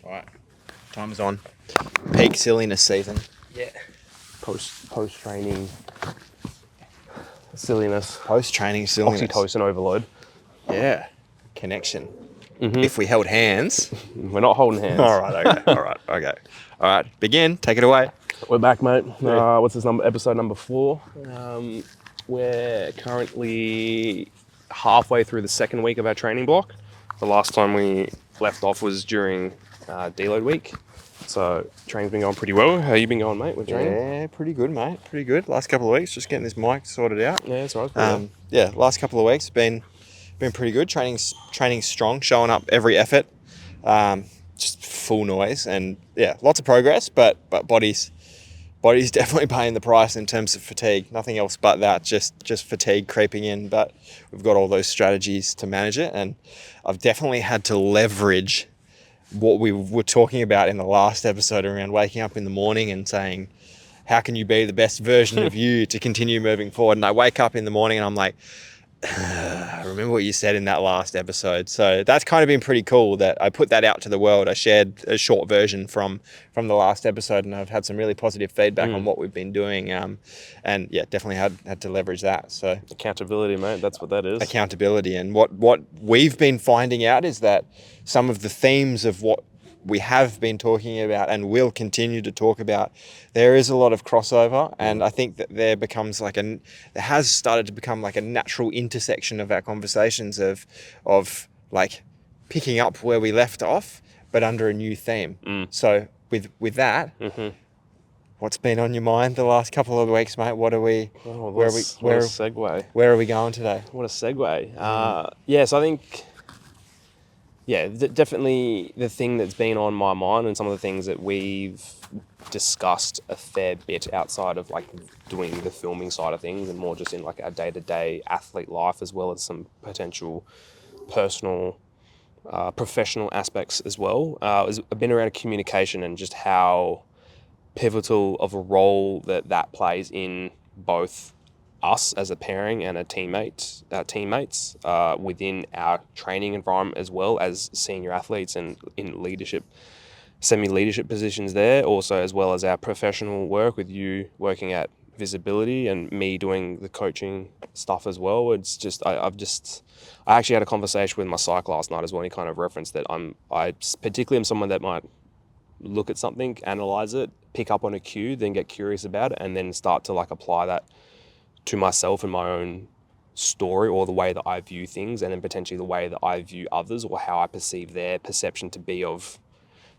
Right, time's on. Peak silliness season. Yeah. Post training silliness. Post-training silliness. Oxytocin overload. Yeah. Connection. If we held hands. We're not holding hands. All right, okay. All right, begin. Take it away. We're back, mate. Yeah. What's this number? Episode number 4. We're currently halfway through the second week of our training block. The last time we left off was during deload week. So training's been going pretty well. How you been going, mate, with training? Yeah, pretty good, mate. Pretty good. Last couple of weeks, just getting this mic sorted out. Yeah, that's right. Yeah, last couple of weeks been pretty good. Training's strong, showing up every effort. Just full noise and yeah, lots of progress, but body's definitely paying the price in terms of fatigue. Nothing else but that, just fatigue creeping in. But we've got all those strategies to manage it, and I've definitely had to leverage what we were talking about in the last episode around waking up in the morning and saying, how can you be the best version of you to continue moving forward? And I wake up in the morning and I'm like, I remember what you said in that last episode. So that's kind of been pretty cool that I put that out to the world. I shared a short version from the last episode, and I've had some really positive feedback on what we've been doing. And yeah, definitely had to leverage that. So Accountability, mate. That's what that is. Accountability. And what we've been finding out is that some of the themes of what we have been talking about and will continue to talk about, there is a lot of crossover, and I think that there has started to become like a natural intersection of our conversations of like picking up where we left off, but under a new theme. So with that, what's been on your mind the last couple of weeks, mate? What are we? What a segue. Where are we going today? What a segue. So I think. Yeah, definitely the thing that's been on my mind and some of the things that we've discussed a fair bit outside of like doing the filming side of things and more just in like our day-to-day athlete life, as well as some potential personal, professional aspects as well. Has been around communication and just how pivotal of a role that plays in both us as a pairing and our teammates within our training environment, as well as senior athletes and in leadership, semi-leadership positions there, also as well as our professional work with you working at visibility and me doing the coaching stuff as well. It's just I actually had a conversation with my psych last night as well, and he kind of referenced that I particularly am someone that might look at something, analyze it, pick up on a cue, then get curious about it, and then start to like apply that to myself and my own story or the way that I view things, and then potentially the way that I view others or how I perceive their perception to be of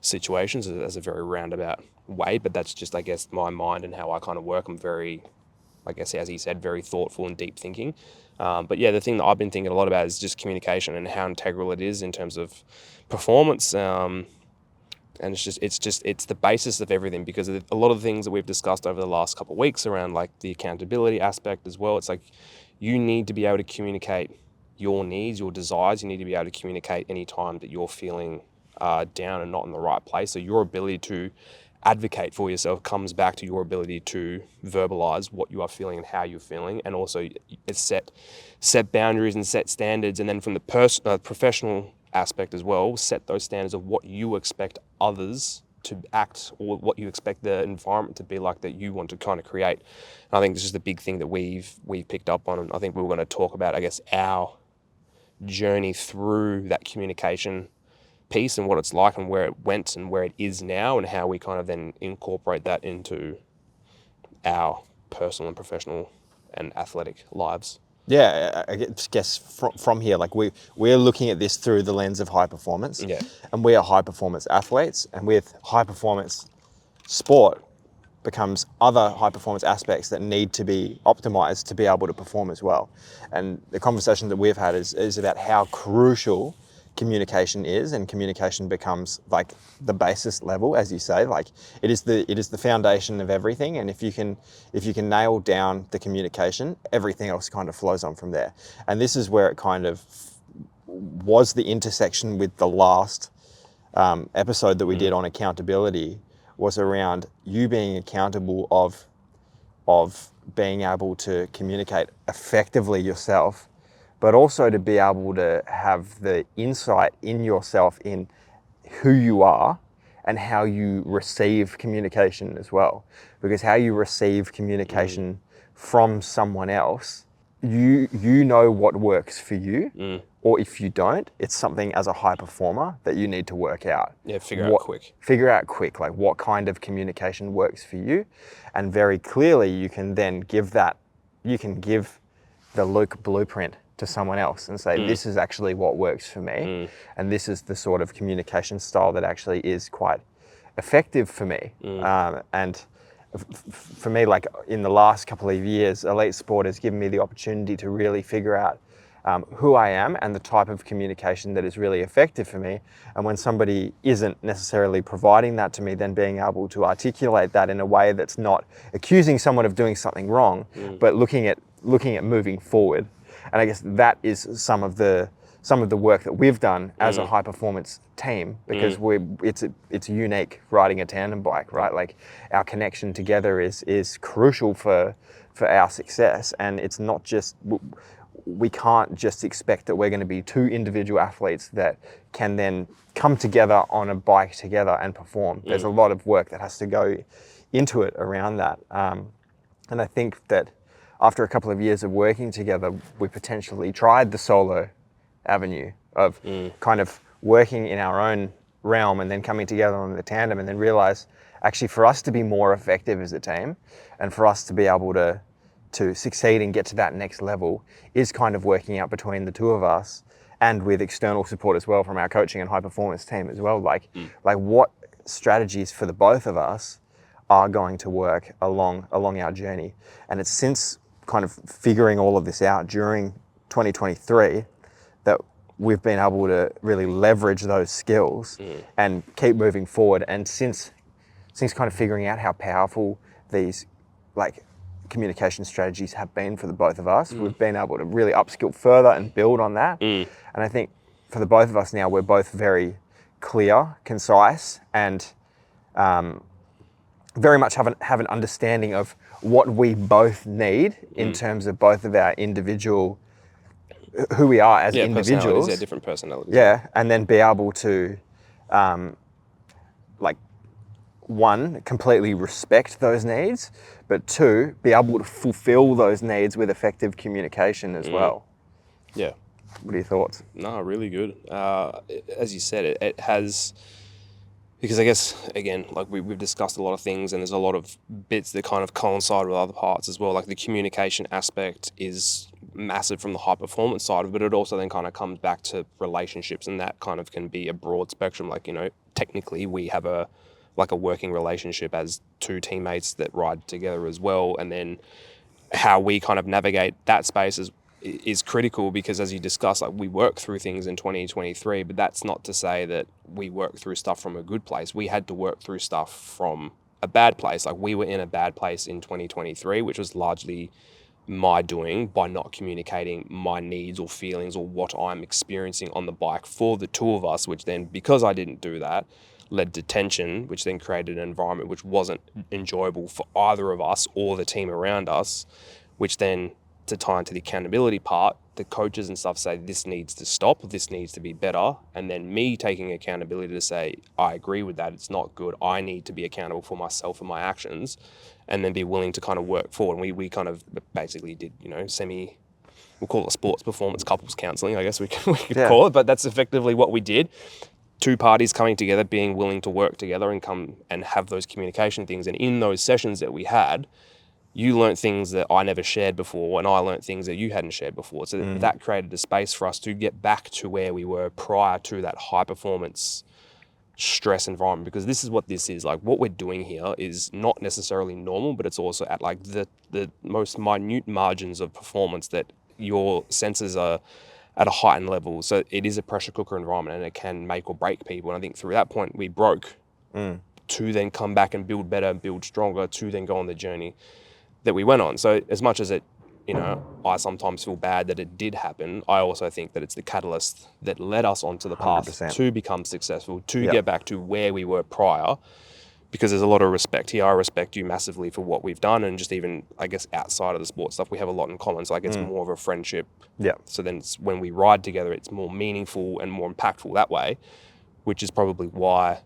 situations as a very roundabout way. But that's just, I guess, my mind and how I kind of work. I'm very, I guess, as he said, very thoughtful and deep thinking. But yeah, the thing that I've been thinking a lot about is just communication and how integral it is in terms of performance. And it's the basis of everything, because a lot of the things that we've discussed over the last couple of weeks around like the accountability aspect as well. It's like you need to be able to communicate your needs, your desires. You need to be able to communicate any time that you're feeling down and not in the right place. So your ability to advocate for yourself comes back to your ability to verbalize what you are feeling and how you're feeling, and also set boundaries and set standards. And then from the professional aspect as well, set those standards of what you expect others to act or what you expect the environment to be like that you want to kind of create. And I think this is the big thing that we've picked up on, and I think we were going to talk about, I guess, our journey through that communication piece and what it's like and where it went and where it is now, and how we kind of then incorporate that into our personal and professional and athletic lives. Yeah, I guess from here, like we're looking at this through the lens of high performance. Yeah. And we are high performance athletes, and with high performance sport becomes other high performance aspects that need to be optimized to be able to perform as well. And the conversation that we've had is about how crucial communication is, and communication becomes like the basis level, as you say, like it is the foundation of everything. And if you can nail down the communication, everything else kind of flows on from there. And this is where it kind of was the intersection with the last episode that we did on accountability, was around you being accountable of being able to communicate effectively yourself, but also to be able to have the insight in yourself in who you are and how you receive communication as well. Because how you receive communication from someone else, you know what works for you, or if you don't, it's something as a high performer that you need to work out. Yeah, figure out quick. Figure out quick, like what kind of communication works for you, and very clearly you can then give the Luke blueprint to someone else and say, this is actually what works for me, and this is the sort of communication style that actually is quite effective for me. And for me, like in the last couple of years, elite sport has given me the opportunity to really figure out who I am and the type of communication that is really effective for me. And when somebody isn't necessarily providing that to me, then being able to articulate that in a way that's not accusing someone of doing something wrong, but looking at moving forward. And I guess that is some of the work that we've done as a high performance team, because it's unique riding a tandem bike, right? Like our connection together is crucial for our success. And it's not just, we can't just expect that we're going to be two individual athletes that can then come together on a bike together and perform. There's a lot of work that has to go into it around that. And I think that after a couple of years of working together, we potentially tried the solo avenue of kind of working in our own realm and then coming together on the tandem, and then realize actually for us to be more effective as a team and for us to be able to succeed and get to that next level is kind of working out between the two of us, and with external support as well from our coaching and high performance team as well. Like what strategies for the both of us are going to work along our journey. And it's since kind of figuring all of this out during 2023 that we've been able to really leverage those skills and keep moving forward. And since kind of figuring out how powerful these like communication strategies have been for the both of us, we've been able to really upskill further and build on that. And I think for the both of us now, we're both very clear, concise, and very much have an understanding of what we both need in terms of both of our individual, who we are as individuals. Yeah, different personalities. Yeah, and then be able to, like, one, completely respect those needs, but two, be able to fulfill those needs with effective communication as well. Yeah. What are your thoughts? No, really good. As you said, it has, because I guess, again, like we've discussed a lot of things, and there's a lot of bits that kind of coincide with other parts as well. Like the communication aspect is massive from the high performance side, but it also then kind of comes back to relationships, and that kind of can be a broad spectrum. Like, technically we have a working relationship as two teammates that ride together as well. And then how we kind of navigate that space is critical, because as you discussed, like we work through things in 2023, but that's not to say that we work through stuff from a good place. We had to work through stuff from a bad place. Like we were in a bad place in 2023, which was largely my doing by not communicating my needs or feelings or what I'm experiencing on the bike for the two of us, which then, because I didn't do that, led to tension, which then created an environment which wasn't enjoyable for either of us or the team around us, which then, to tie into the accountability part, the coaches and stuff say this needs to stop, this needs to be better, and then me taking accountability to say, I agree with that, it's not good, I need to be accountable for myself and my actions, and then be willing to kind of work forward. And we kind of basically did, we'll call it sports performance couples counselling, I guess we could call it, but that's effectively what we did. Two parties coming together, being willing to work together and come and have those communication things. And in those sessions that we had, you learnt things that I never shared before, and I learnt things that you hadn't shared before. So that created a space for us to get back to where we were prior to that high performance stress environment, because this is what this is. Like what we're doing here is not necessarily normal, but it's also at like the most minute margins of performance that your senses are at a heightened level. So it is a pressure cooker environment, and it can make or break people. And I think through that point we broke to then come back and build better and build stronger, to then go on the journey that we went on. So as much as it, I sometimes feel bad that it did happen, I also think that it's the catalyst that led us onto the path 100%. to become successful, to get back to where we were prior, because there's a lot of respect here. I respect you massively for what we've done, and just even, I guess, outside of the sports stuff, we have a lot in common. So like it's more of a friendship. Yeah. So then when we ride together, it's more meaningful and more impactful that way, which is probably why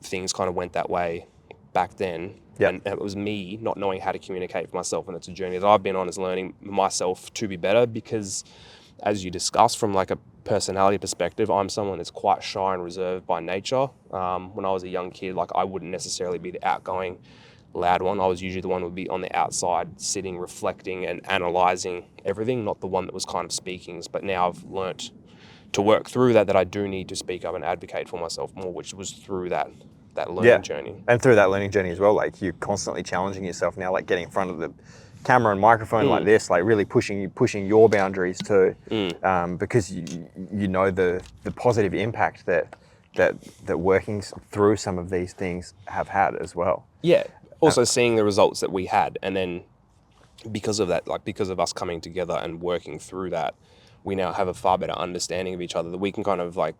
things kind of went that way back then. Yep. And it was me not knowing how to communicate for myself, and it's a journey that I've been on, is learning myself to be better, because as you discussed, from like a personality perspective, I'm someone that's quite shy and reserved by nature. When I was a young kid, like I wouldn't necessarily be the outgoing, loud one. I was usually the one who would be on the outside, sitting, reflecting and analysing everything, not the one that was kind of speaking. But now I've learnt to work through that I do need to speak up and advocate for myself more, which was through that learning journey. And through that learning journey as well, like you're constantly challenging yourself now, like getting in front of the camera and microphone like this, like really pushing your boundaries too, because you know the positive impact that working through some of these things have had as well. Yeah. Also seeing the results that we had, and then because of that, like because of us coming together and working through that, we now have a far better understanding of each other, that we can kind of like,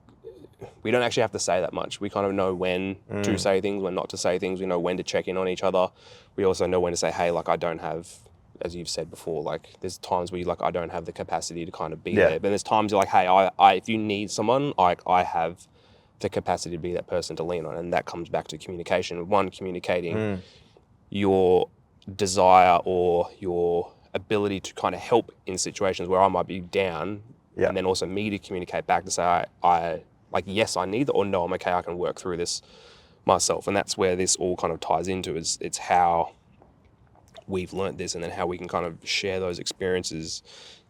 we don't actually have to say that much. We kind of know when to say things, when not to say things. We know when to check in on each other. We also know when to say, hey, like I don't have, as you've said before, like there's times where you like, I don't have the capacity to kind of be there. But there's times you're like, hey, I if you need someone, I have the capacity to be that person to lean on. And that comes back to communication. One, communicating your desire or your ability to kind of help in situations where I might be down, and then also me to communicate back to say, I like, yes, I need that, or no, I'm okay, I can work through this myself. And that's where this all kind of ties into, is it's how we've learnt this, and then how we can kind of share those experiences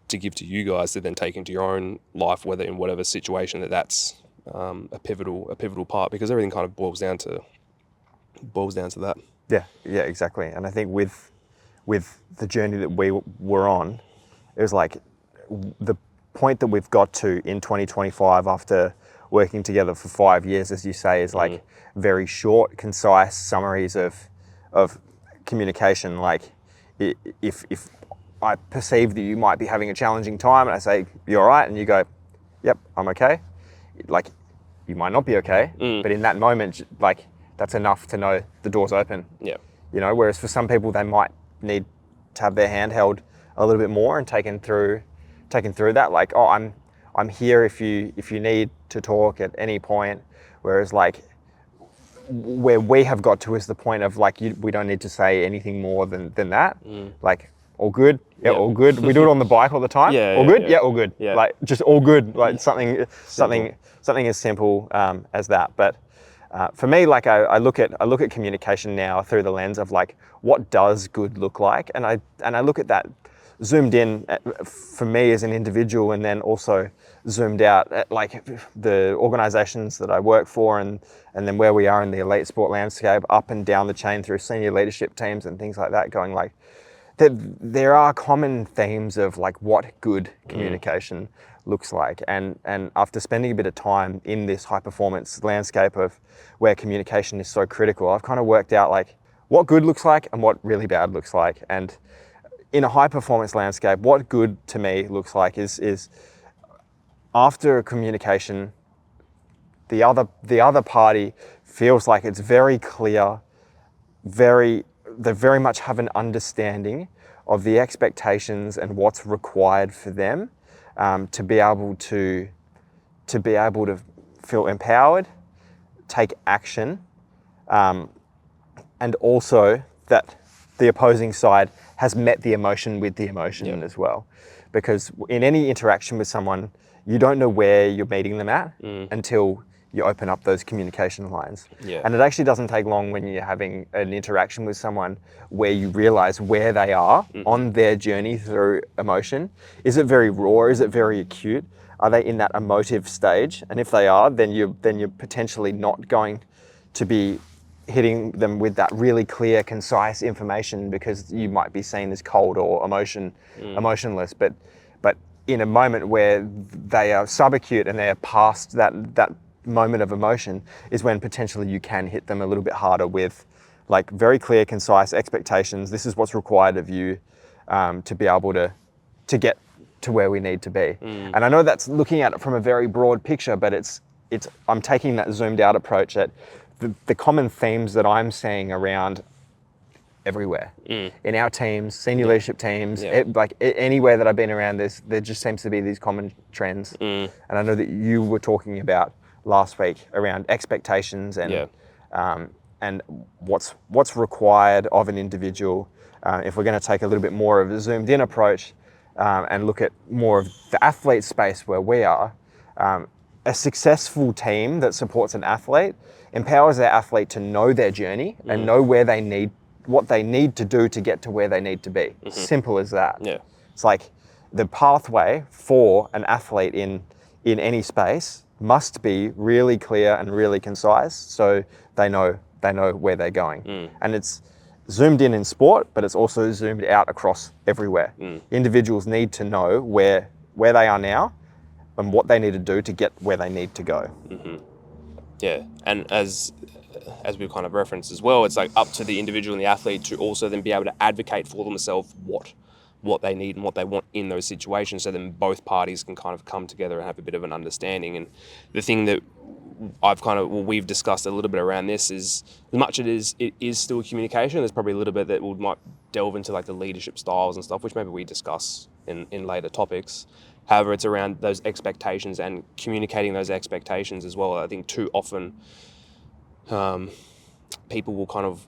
to give to you guys to then take into your own life, whether in whatever situation that's a pivotal part, because everything kind of boils down to that. Yeah, exactly. And I think with the journey that we were on, it was like the point that we've got to in 2025 after working together for 5 years, as you say, is like very short, concise summaries of communication. Like if I perceive that you might be having a challenging time and I say, "You all right?" and you go, "Yep, I'm okay." Like you might not be okay, but in that moment, like that's enough to know the door's open. Yeah. You know, whereas for some people, they might need to have their hand held a little bit more and taken through that. Like, oh, I'm here if you need to talk at any point. Whereas like where we have got to is the point of like, we don't need to say anything more than that. Like, all good? Yeah, all good. We do it on the bike all the time. All good? Yeah, all good. Yeah. Like just all good. Like something as simple as that. But for me, like I look at communication now through the lens of like, what does good look like? And I look at that zoomed in for me as an individual, and then also zoomed out at like the organizations that I work for, and then where we are in the elite sport landscape, up and down the chain through senior leadership teams and things like that, going like, there are common themes of like what good communication looks like. And after spending a bit of time in this high performance landscape of where communication is so critical, I've kind of worked out like what good looks like and what really bad looks like. And in a high performance landscape, what good to me looks like is after a communication, the other party feels like it's very clear, they very much have an understanding of the expectations and what's required for them to be able to feel empowered, take action, and also that the opposing side has met the emotion with the emotion as well. Because in any interaction with someone, you don't know where you're meeting them at until you open up those communication lines. Yeah. And it actually doesn't take long when you're having an interaction with someone where you realize where they are on their journey through emotion. Is it very raw? Is it very acute? Are they in that emotive stage? And if they are, then you're potentially not going to be hitting them with that really clear, concise information, because you might be seen as cold or emotionless. But in a moment where they are subacute and they're past that moment of emotion, is when potentially you can hit them a little bit harder with like very clear, concise expectations. This is what's required of you to be able to get to where we need to be. And I know that's looking at it from a very broad picture, but I'm taking that zoomed out approach at the common themes that I'm seeing around everywhere in our teams, senior leadership teams, anywhere that I've been around, there just seems to be these common trends. And I know that you were talking about last week around expectations and and what's required of an individual. If we're going to take a little bit more of a zoomed in approach and look at more of the athlete space where we are, a successful team that supports an athlete empowers their athlete to know their journey and know what they need to do to get to where they need to be. Simple as that. Yeah. It's like the pathway for an athlete in any space must be really clear and really concise, so they know where they're going. And it's zoomed in sport, but it's also zoomed out across everywhere. Individuals need to know where they are now and what they need to do to get where they need to go. Yeah, and as we've kind of referenced as well, it's like up to the individual and the athlete to also then be able to advocate for themselves what they need and what they want in those situations, so then both parties can kind of come together and have a bit of an understanding. And the thing that we've discussed a little bit around this is, as much it is still communication, there's probably a little bit that we might delve into like the leadership styles and stuff, which maybe we discuss in later topics. However, it's around those expectations and communicating those expectations as well. I think too often people will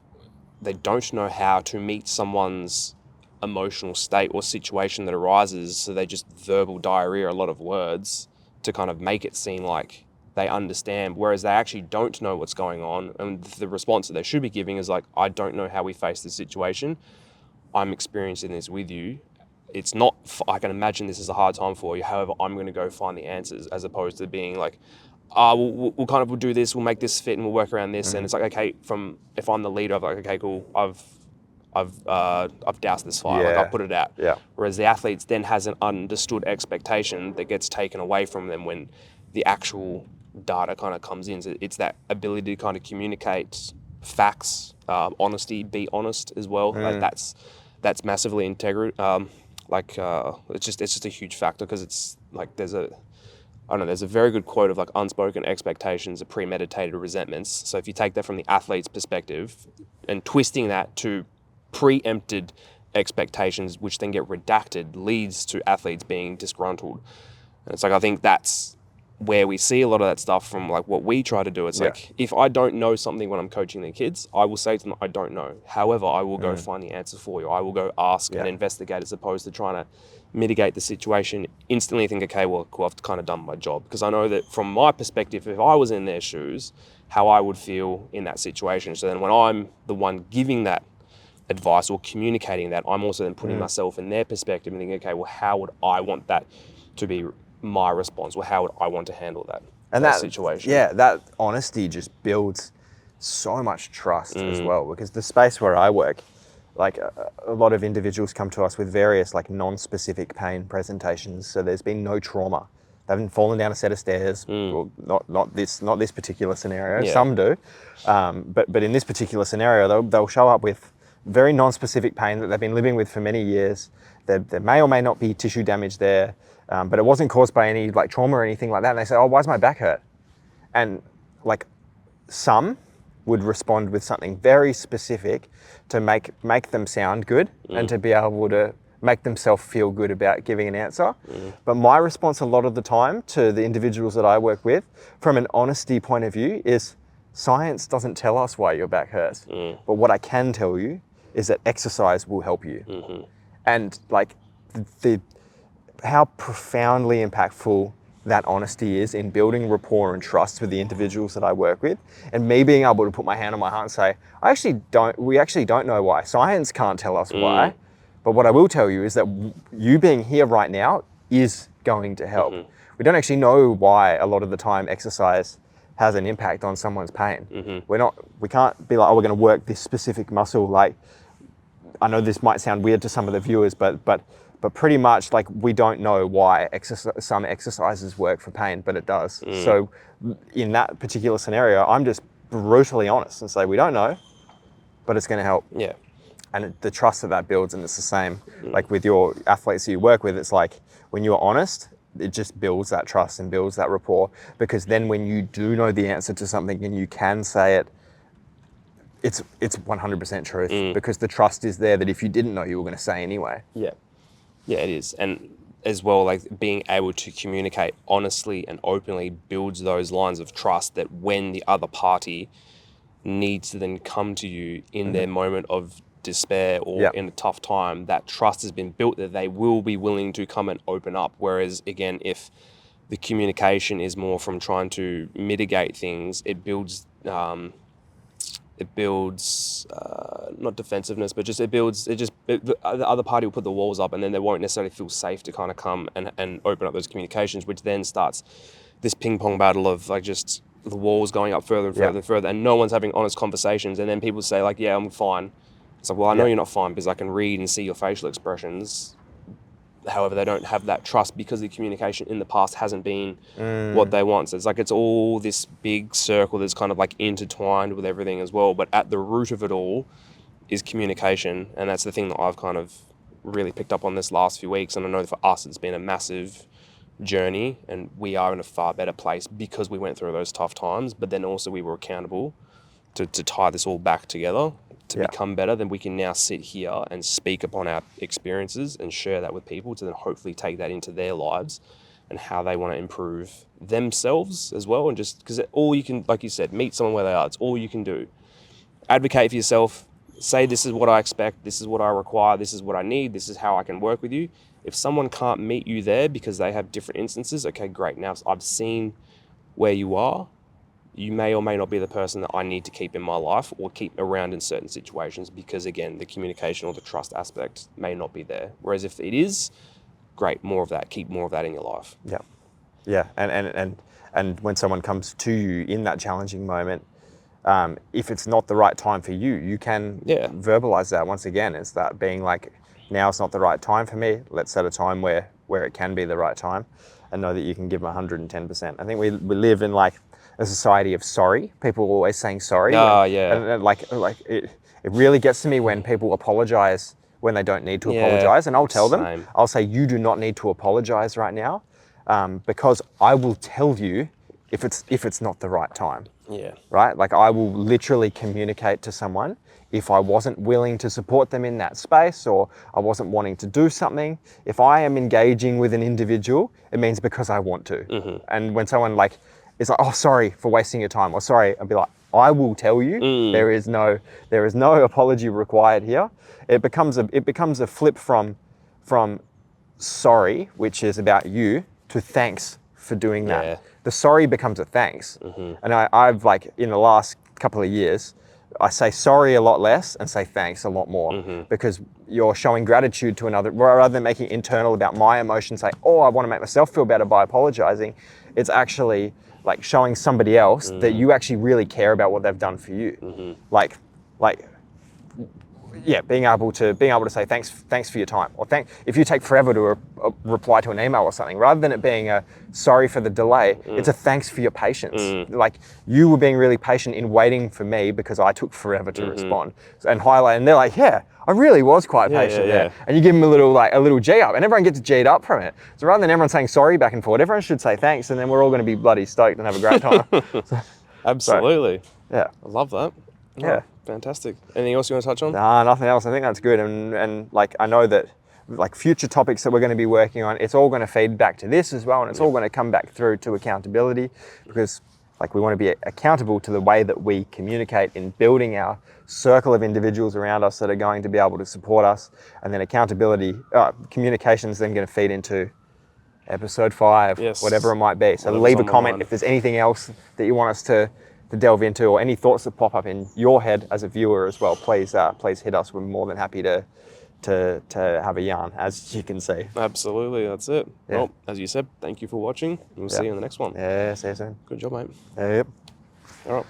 they don't know how to meet someone's emotional state or situation that arises, so they just verbal diarrhea a lot of words to kind of make it seem like they understand, whereas they actually don't know what's going on. And the response that they should be giving is like, I don't know how we face this situation. I'm experiencing this with you. It's not, I can imagine this is a hard time for you. However, I'm going to go find the answers, as opposed to being like, we'll do this, we'll make this fit and we'll work around this. And it's like, okay, if I'm the leader, I'm like, okay, cool. I've doused this fire, like I'll put it out. Yeah. Whereas the athletes then has an understood expectation that gets taken away from them when the actual data kind of comes in. So it's that ability to kind of communicate facts, honesty, be honest as well. Like that's massively integral. It's just a huge factor, because it's like there's a very good quote of like, unspoken expectations are premeditated resentments. So if you take that from the athlete's perspective and twisting that to preempted expectations, which then get redacted, leads to athletes being disgruntled. And it's like, I think that's where we see a lot of that stuff from like what we try to do. It's like, if I don't know something when I'm coaching the kids, I will say to them, I don't know. However, I will go find the answer for you. I will go ask and investigate, as opposed to trying to mitigate the situation, instantly think, okay, well, cool, I've kind of done my job. Because I know that from my perspective, if I was in their shoes, how I would feel in that situation. So then when I'm the one giving that advice or communicating that, I'm also then putting myself in their perspective and thinking, okay, well, how would I want that to be my response? Well, how would I want to handle that situation? Yeah, that honesty just builds so much trust as well, because the space where I work, like a lot of individuals come to us with various like non-specific pain presentations. So there's been no trauma. They haven't fallen down a set of stairs. Well, not this particular scenario. Yeah. Some do, but in this particular scenario, they'll show up with very non-specific pain that they've been living with for many years. There may or may not be tissue damage there, but it wasn't caused by any like trauma or anything like that. And they say, oh, why's my back hurt? And like some would respond with something very specific to make them sound good and to be able to make themselves feel good about giving an answer. But my response a lot of the time to the individuals that I work with, from an honesty point of view, is science doesn't tell us why your back hurts. But what I can tell you is that exercise will help you. And like how profoundly impactful that honesty is in building rapport and trust with the individuals that I work with, and me being able to put my hand on my heart and say, we actually don't know why. Science can't tell us why, but what I will tell you is that you being here right now is going to help. We don't actually know why a lot of the time exercise has an impact on someone's pain. We can't be like, oh, we're going to work this specific muscle. Like, I know this might sound weird to some of the viewers, but pretty much like we don't know why some exercises work for pain, but it does. So in that particular scenario, I'm just brutally honest and say, we don't know, but it's going to help. Yeah. And the trust that builds, and it's the same like with your athletes that you work with. It's like when you're honest, it just builds that trust and builds that rapport, because then when you do know the answer to something and you can say it, it's 100% truth, because the trust is there that if you didn't know, you were going to say anyway. Yeah, it is. And as well, like being able to communicate honestly and openly builds those lines of trust that when the other party needs to then come to you in their moment of despair or Yep. in a tough time, that trust has been built that they will be willing to come and open up. Whereas again, if the communication is more from trying to mitigate things, it builds not defensiveness, but just the other party will put the walls up, and then they won't necessarily feel safe to kind of come and open up those communications, which then starts this ping pong battle of like just the walls going up further and further and further, and no one's having honest conversations. And then people say like, yeah, I'm fine. It's like, well, I know you're not fine because I can read and see your facial expressions. However, they don't have that trust because the communication in the past hasn't been what they want. So it's like it's all this big circle that's kind of like intertwined with everything as well. But at the root of it all is communication. And that's the thing that I've kind of really picked up on this last few weeks. And I know for us, it's been a massive journey, and we are in a far better place because we went through those tough times. But then also we were accountable to tie this all back together to become better. Then we can now sit here and speak upon our experiences and share that with people to then hopefully take that into their lives and how they want to improve themselves as well. And just because all you can, like you said, meet someone where they are. It's all you can do. Advocate for yourself. Say, this is what I expect. This is what I require. This is what I need. This is how I can work with you. If someone can't meet you there because they have different instances, okay, great. Now I've seen where you are. You may or may not be the person that I need to keep in my life or keep around in certain situations because, again, the communication or the trust aspect may not be there. Whereas if it is, great, more of that. Keep more of that in your life. Yeah. Yeah. And when someone comes to you in that challenging moment, if it's not the right time for you, you can verbalize that. Once again, it's that being like, now it's not the right time for me. Let's set a time where it can be the right time, and know that you can give them 110%. I think we live in like a society of sorry. People are always saying sorry. And like it really gets to me when people apologize when they don't need to apologize. And I'll tell them, I'll say, you do not need to apologize right now, because I will tell you if it's not the right time. Yeah. Right? Like I will literally communicate to someone if I wasn't willing to support them in that space, or I wasn't wanting to do something. If I am engaging with an individual, it means because I want to. Mm-hmm. And when someone like is like, oh, sorry for wasting your time, or sorry, I'll be like, I will tell you, there is no apology required here. It becomes a flip from sorry, which is about you, to thanks for doing that. Yeah. The sorry becomes a thanks. Mm-hmm. And I've like in the last couple of years, I say sorry a lot less and say thanks a lot more, because you're showing gratitude to another, rather than making it internal about my emotions, say, oh, I want to make myself feel better by apologizing. It's actually like showing somebody else that you actually really care about what they've done for you. Like, being able to say thanks for your time, or if you take forever to reply to an email or something, rather than it being a sorry for the delay, it's a thanks for your patience. Like you were being really patient in waiting for me because I took forever to respond, and highlight, and they're like, yeah, I really was quite patient there. And you give them a little G up, and everyone gets G'd up from it. So rather than everyone saying sorry back and forth, everyone should say thanks, and then we're all going to be bloody stoked and have a great time. Absolutely. Yeah. I love that. Yeah. Fantastic. Anything else you want to touch on? Nah, nothing else. I think that's good. And like, I know that like future topics that we're going to be working on, it's all going to feed back to this as well. And it's all going to come back through to accountability, because like we want to be accountable to the way that we communicate in building our circle of individuals around us that are going to be able to support us. And then communication is then going to feed into episode 5, whatever it might be. So leave a comment if there's anything else that you want us to delve into, or any thoughts that pop up in your head as a viewer as well. Please hit us. We're more than happy to have a yarn, as you can see. Absolutely, that's it. Yeah. Well, as you said, thank you for watching. We'll see you in the next one. Yeah, see you soon. Good job, mate. Yep. All right.